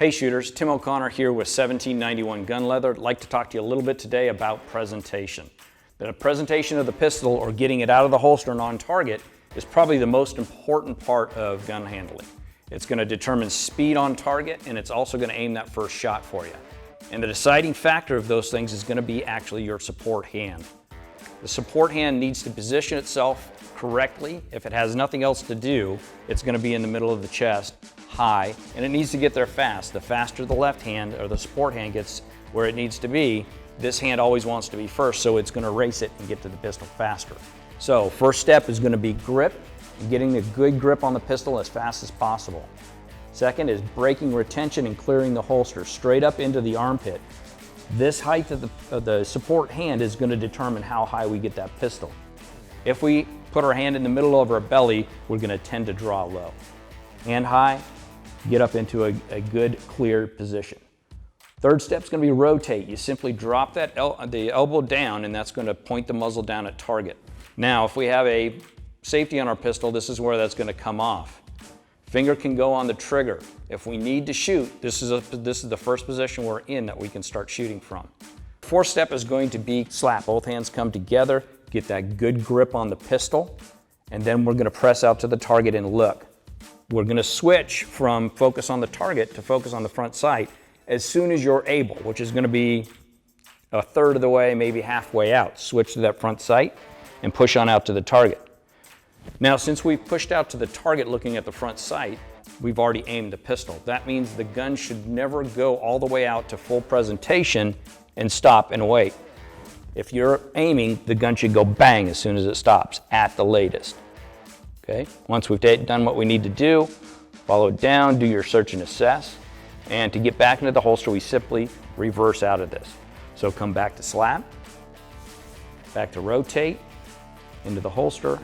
Hey shooters, Tim O'Connor here with 1791 Gunleather. I'd like to talk to you a little bit today about presentation. The presentation of the pistol, or getting it out of the holster and on target, is probably the most important part of gun handling. It's going to determine speed on target, and it's also going to aim that first shot for you. And the deciding factor of those things is going to be actually your support hand. The support hand needs to position itself correctly. If it has nothing else to do, it's going to be in the middle of the chest, high, and it needs to get there fast. The faster the left hand or the support hand gets where it needs to be, this hand always wants to be first, so it's going to race it and get to the pistol faster. So first step is going to be grip, and getting a good grip on the pistol as fast as possible. Second is breaking retention and clearing the holster straight up into the armpit. This height of the support hand is going to determine how high we get that pistol. If we put our hand in the middle of our belly, we're going to tend to draw low. Hand high, get up into a good clear position. Third step is going to be rotate. You simply drop the elbow down, and that's going to point the muzzle down at target. Now, if we have a safety on our pistol, this is where that's going to come off. Finger can go on the trigger. If we need to shoot, this is the first position we're in that we can start shooting from. Fourth step is going to be slap. Both hands come together, get that good grip on the pistol, and then we're going to press out to the target and look. We're going to switch from focus on the target to focus on the front sight as soon as you're able, which is going to be a third of the way, maybe halfway out. Switch to that front sight and push on out to the target. Now, since we've pushed out to the target looking at the front sight, we've already aimed the pistol. That means the gun should never go all the way out to full presentation and stop and wait. If you're aiming, the gun should go bang as soon as it stops, at the latest. Okay? Once we've done what we need to do, follow it down, do your search and assess, and to get back into the holster, we simply reverse out of this. So come back to slap, back to rotate, into the holster,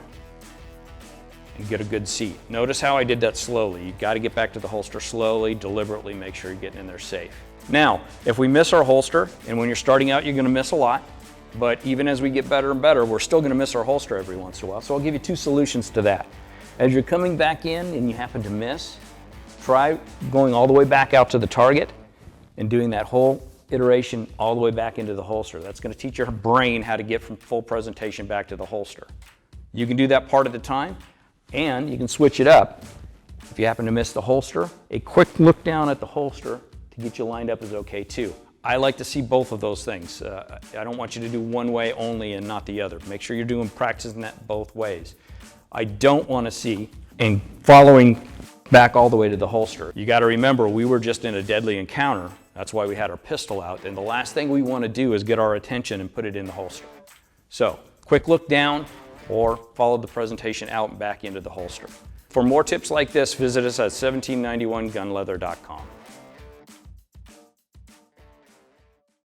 and get a good seat. Notice how I did that slowly. You've got to get back to the holster slowly, deliberately, make sure you're getting in there safe. Now, if we miss our holster, and when you're starting out, you're going to miss a lot, but even as we get better and better, we're still going to miss our holster every once in a while. So I'll give you two solutions to that. As you're coming back in and you happen to miss, try going all the way back out to the target and doing that whole iteration all the way back into the holster. That's going to teach your brain how to get from full presentation back to the holster. You can do that part of the time, and you can switch it up. If you happen to miss the holster, a quick look down at the holster to get you lined up is okay too. I like to see both of those things. I don't want you to do one way only and not the other. Make sure you're practicing that both ways. I don't want to see and following back all the way to the holster. You got to remember, we were just in a deadly encounter. That's why we had our pistol out, and the last thing we want to do is get our attention and put it in the holster. So, quick look down or follow the presentation out and back into the holster. For more tips like this, visit us at 1791gunleather.com.